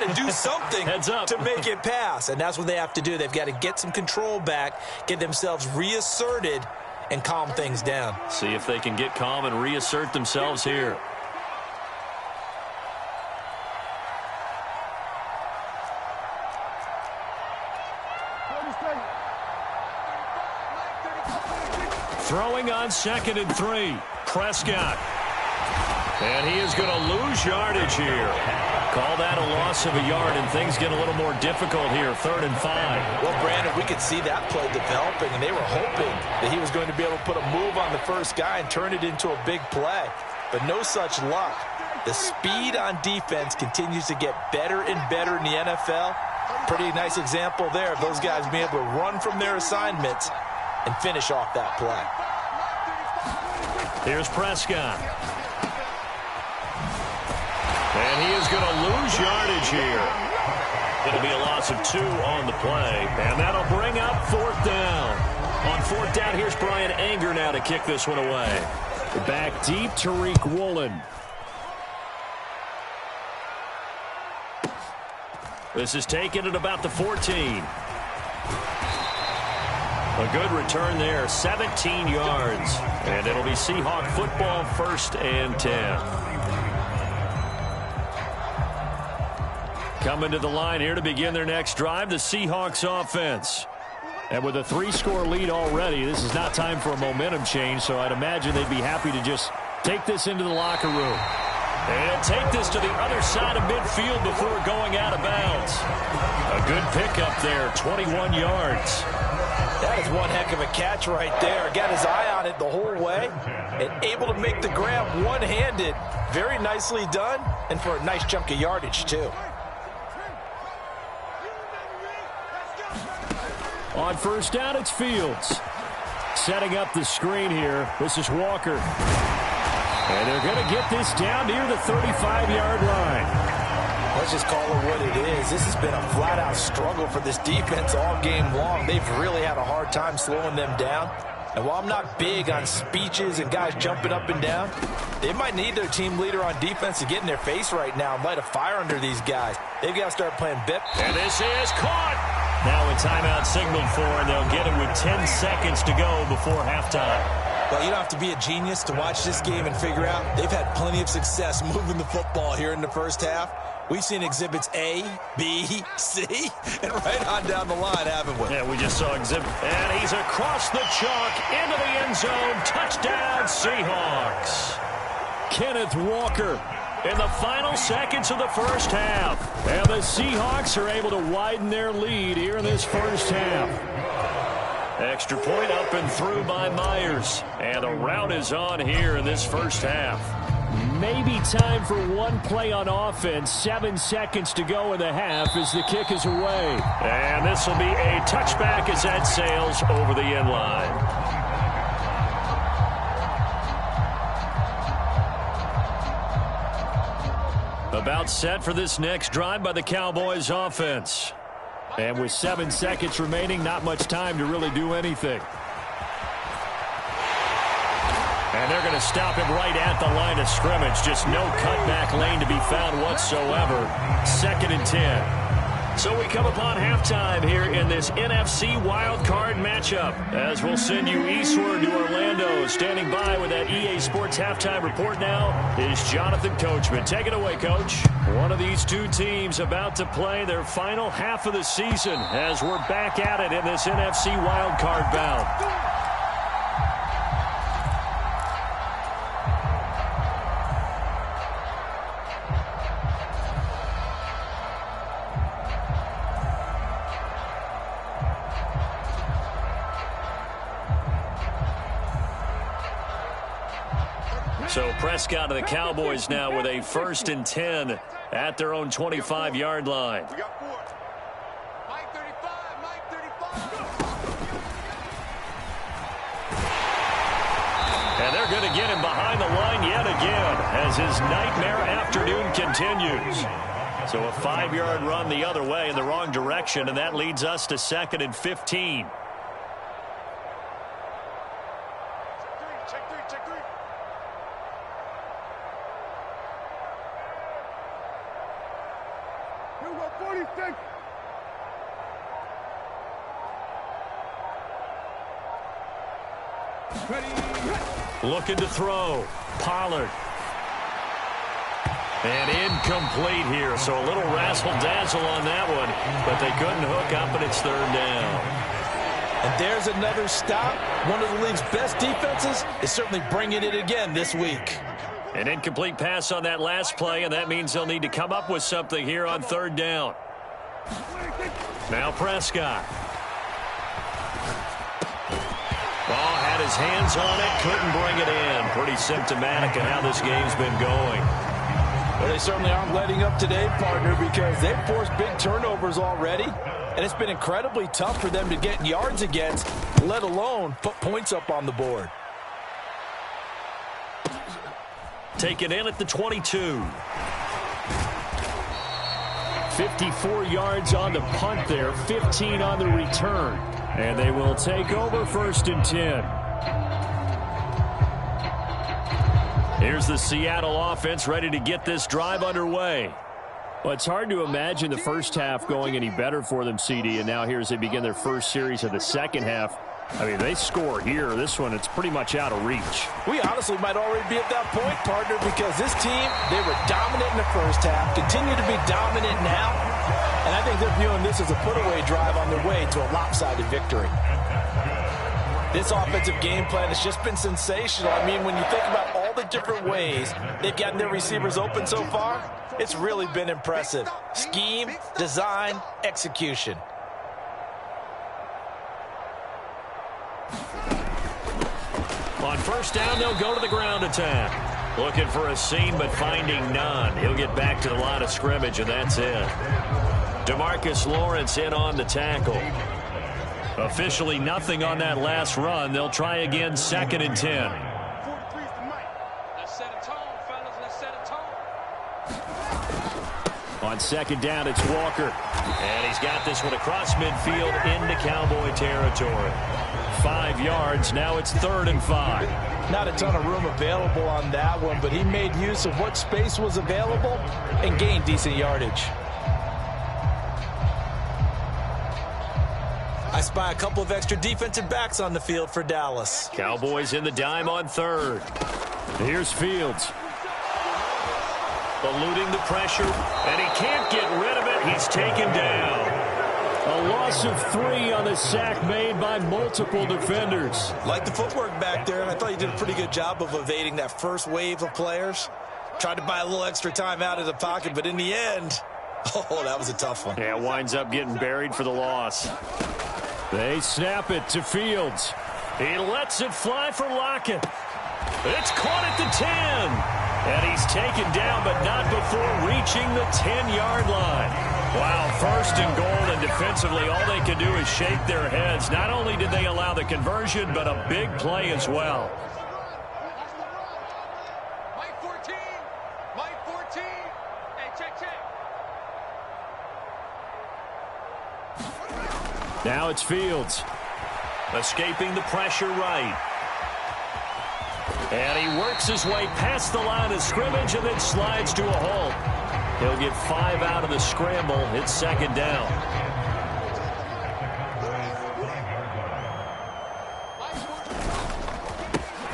to do something to make it pass. And that's what they have to do. They've got to get some control back, get themselves reasserted, and calm things down. See if they can get calm and reassert themselves here. Throwing on 2nd and 3. Prescott. And he is going to lose yardage here. Call that a loss of a yard, and things get a little more difficult here. 3rd and 5. Well, Brandon, we could see that play developing, and they were hoping that he was going to be able to put a move on the first guy and turn it into a big play. But no such luck. The speed on defense continues to get better and better in the NFL. Pretty nice example there of those guys being able to run from their assignments and finish off that play. Here's Prescott. And he is going to lose yardage here. It'll be a loss of 2 on the play. And that'll bring up 4th down. On 4th down, here's Brian Anger now to kick this one away. Back deep, Tariq Woolen. This is taken at about the 14. A good return there, 17 yards. And it'll be Seahawk football, 1st and 10. Coming to the line here to begin their next drive, the Seahawks offense. And with a 3-score lead already, this is not time for a momentum change, so I'd imagine they'd be happy to just take this into the locker room. And take this to the other side of midfield before going out of bounds. A good pickup there, 21 yards. That is one heck of a catch right there. Got his eye on it the whole way and able to make the grab one-handed. Very nicely done, and for a nice chunk of yardage, too. On 1st down, it's Fields. Setting up the screen here. This is Walker. And they're going to get this down near the 35-yard line. Let's just call it what it is. This has been a flat-out struggle for this defense all game long. They've really had a hard time slowing them down. And while I'm not big on speeches and guys jumping up and down, they might need their team leader on defense to get in their face right now and light a fire under these guys. They've got to start playing bit. And this is caught. Now a timeout signaled for, and they'll get it with 10 seconds to go before halftime. Well, you don't have to be a genius to watch this game and figure out they've had plenty of success moving the football here in the first half. We've seen exhibits A, B, C, and right on down the line, haven't we? Yeah, we just saw exhibit. And he's across the chalk into the end zone. Touchdown, Seahawks. Kenneth Walker in the final seconds of the first half. And the Seahawks are able to widen their lead here in this first half. Extra point up and through by Myers. And the rout is on here in this first half. Maybe time for one play on offense. 7 seconds to go in the half as the kick is away. And this will be a touchback as that sails over the end line. About set for this next drive by the Cowboys offense. And with 7 seconds remaining, not much time to really do anything. And they're going to stop him right at the line of scrimmage. Just no cutback lane to be found whatsoever. 2nd and 10. So we come upon halftime here in this NFC wildcard matchup. As we'll send you eastward to Orlando. Standing by with that EA Sports halftime report now is Jonathan Coachman. Take it away, Coach. One of these two teams about to play their final half of the season as we're back at it in this NFC wildcard bout. So Prescott of the Cowboys now with a 1st and 10 at their own 25-yard line. We got 4. Mike 35, Mike 35. And they're going to get him behind the line yet again as his nightmare afternoon continues. So a 5-yard run the other way in the wrong direction, and that leads us to 2nd and 15. Looking to throw. Pollard. And incomplete here, so a little razzle-dazzle on that one, but they couldn't hook up, and it's third down. And there's another stop. One of the league's best defenses is certainly bringing it again this week. An incomplete pass on that last play, and that means they'll need to come up with something here on third down. Now Prescott. Ball had his hands on it, couldn't bring it in. Pretty symptomatic of how this game's been going. Well, they certainly aren't letting up today, partner, because they've forced big turnovers already, and it's been incredibly tough for them to get yards against, let alone put points up on the board. Taken in at the 22. 54 yards on the punt there, 15 on the return. And they will take over 1st and 10. Here's the Seattle offense ready to get this drive underway. Well, it's hard to imagine the first half going any better for them, CD, and now here as they begin their first series of the second half. I mean, they score here. This one, it's pretty much out of reach. We honestly might already be at that point, partner, because this team, they were dominant in the first half, continue to be dominant now, and I think they're viewing this as a put-away drive on their way to a lopsided victory. This offensive game plan has just been sensational. I mean, when you think about all the different ways they've gotten their receivers open so far, it's really been impressive. Scheme, design, execution. On first down, they'll go to the ground attack. Looking for a seam, but finding none. He'll get back to the line of scrimmage, and that's it. DeMarcus Lawrence in on the tackle. Officially nothing on that last run. They'll try again, 2nd and 10. Let's set a tone, fellas. Let's set a tone. On 2nd down, it's Walker. And he's got this one across midfield into Cowboy territory. 5 yards. Now it's 3rd and 5. Not a ton of room available on that one, but he made use of what space was available and gained decent yardage. I spy a couple of extra defensive backs on the field for Dallas. Cowboys in the dime on 3rd. Here's Fields. Eluding the pressure, and he can't get rid of it. He's taken down. A loss of 3 on the sack made by multiple defenders. Like the footwork back there, and I thought you did a pretty good job of evading that first wave of players. Tried to buy a little extra time out of the pocket, but in the end, oh, that was a tough one. Yeah, winds up getting buried for the loss. They snap it to Fields. He lets it fly for Lockett. It's caught at the 10. And he's taken down, but not before reaching the 10-yard line. Wow, 1st and goal, and defensively, all they could do is shake their heads. Not only did they allow the conversion, but a big play as well. Mike 14. Mike 14. Hey, check. Now it's Fields. Escaping the pressure right. And he works his way past the line of scrimmage and then slides to a halt. He'll get 5 out of the scramble. It's 2nd down.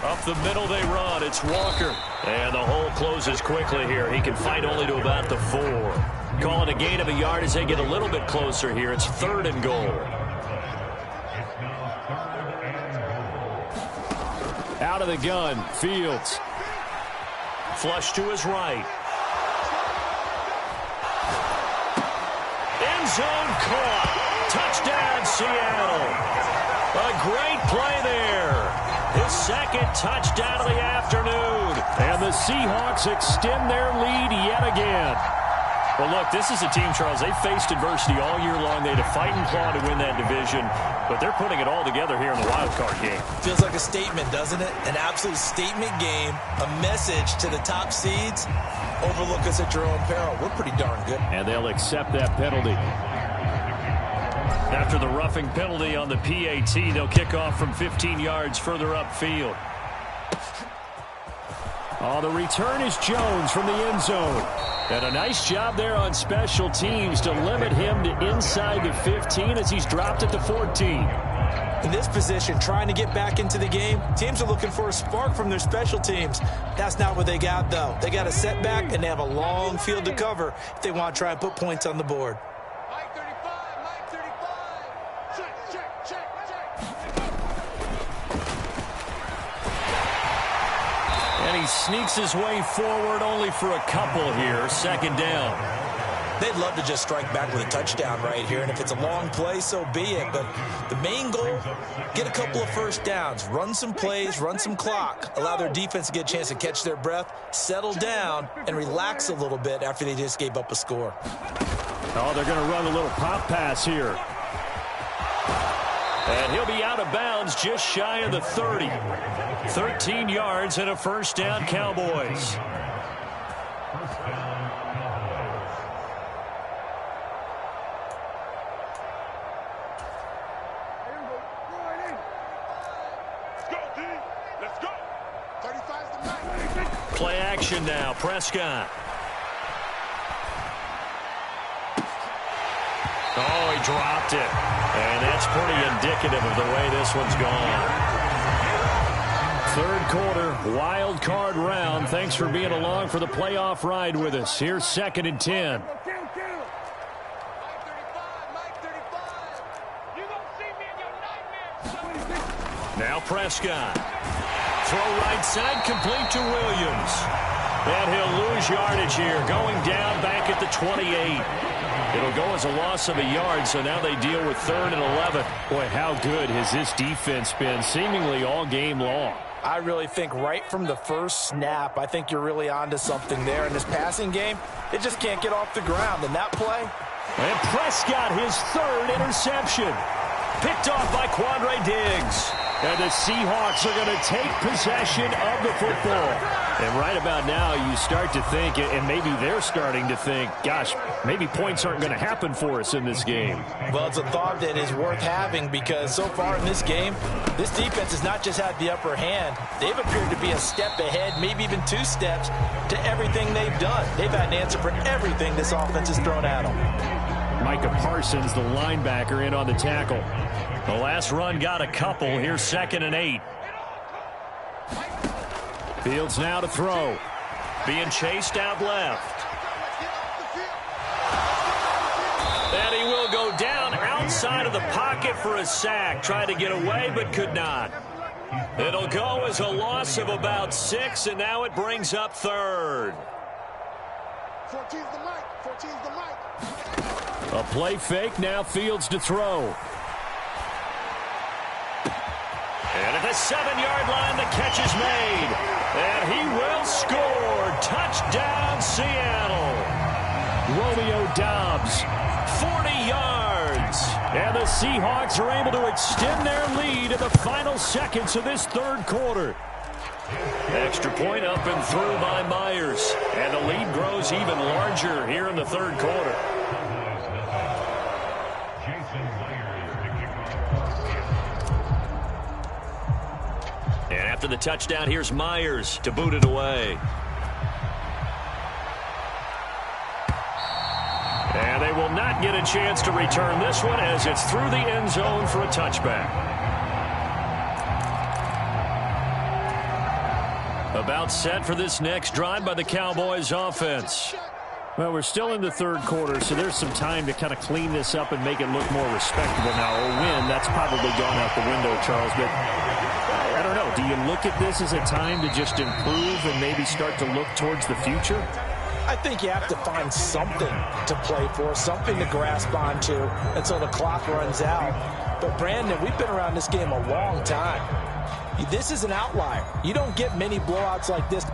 Up the middle they run. It's Walker. And the hole closes quickly here. He can fight only to about the 4. Calling a gain of a yard as they get a little bit closer here. It's 3rd and goal. Out of the gun, Fields. Flush to his right. End zone caught. Touchdown, Seattle. A great play there. His 2nd touchdown of the afternoon. And the Seahawks extend their lead yet again. Well, look, this is a team, Charles, they faced adversity all year long. They had to fight and claw to win that division, but they're putting it all together here in the wild card game. Feels like a statement, doesn't it? An absolute statement game, a message to the top seeds. Overlook us at your own peril. We're pretty darn good. And they'll accept that penalty. After the roughing penalty on the PAT, they'll kick off from 15 yards further upfield. Oh, the return is Jones from the end zone. And a nice job there on special teams to limit him to inside the 15 as he's dropped it to 14. In this position, trying to get back into the game, teams are looking for a spark from their special teams. That's not what they got, though. They got a setback, and they have a long field to cover if they want to try and put points on the board. Mike 35, Mike 35. Check. And he sneaks his way forward only for a couple here. Second down. They'd love to just strike back with a touchdown right here, and if it's a long play, so be it. But the main goal, get a couple of first downs, run some plays, run some clock, allow their defense to get a chance to catch their breath, settle down, and relax a little bit after they just gave up a score. Oh, they're going to run a little pop pass here. And he'll be out of bounds just shy of the 30. 13 yards and a first down, Cowboys. Play action now, Prescott. Oh, he dropped it. And that's pretty indicative of the way this one's gone. Third quarter, wild card round. Thanks for being along for the playoff ride with us. Here's 2nd and 10. Now Prescott. Throw right side, complete to Williams. And he'll lose yardage here, going down back at the 28. It'll go as a loss of a yard, so now they deal with 3rd and 11. Boy, how good has this defense been seemingly all game long? I really think right from the first snap, I think you're really onto something there. In this passing game, it just can't get off the ground. And that play. And Prescott, his 3rd interception. Picked off by Quandre Diggs. And the Seahawks are going to take possession of the football. And right about now, you start to think, and maybe they're starting to think, gosh, maybe points aren't going to happen for us in this game. Well, it's a thought that is worth having because so far in this game, this defense has not just had the upper hand. They've appeared to be a step ahead, maybe even 2 steps to everything they've done. They've had an answer for everything this offense has thrown at them. Micah Parsons, the linebacker, in on the tackle. The last run got a couple. Here's 2nd and 8. Fields now to throw. Being chased out left. And he will go down outside of the pocket for a sack. Tried to get away, but could not. It'll go as a loss of about 6, and now it brings up 3rd. 14's the mic. 14's the mic. A play fake, now Fields to throw. And at the 7-yard line, the catch is made. And he will score. Touchdown, Seattle. Romeo Doubs. 40 yards. And the Seahawks are able to extend their lead in the final seconds of this 3rd quarter. Extra point up and through by Myers. And the lead grows even larger here in the 3rd quarter. And after the touchdown, here's Myers to boot it away. And they will not get a chance to return this one as it's through the end zone for a touchback. About set for this next drive by the Cowboys offense. Well, we're still in the 3rd quarter, so there's some time to kind of clean this up and make it look more respectable. Now, a win, that's probably gone out the window, Charles, but I don't know. Do you look at this as a time to just improve and maybe start to look towards the future? I think you have to find something to play for, something to grasp onto until the clock runs out. But, Brandon, we've been around this game a long time. This is an outlier. You don't get many blowouts like this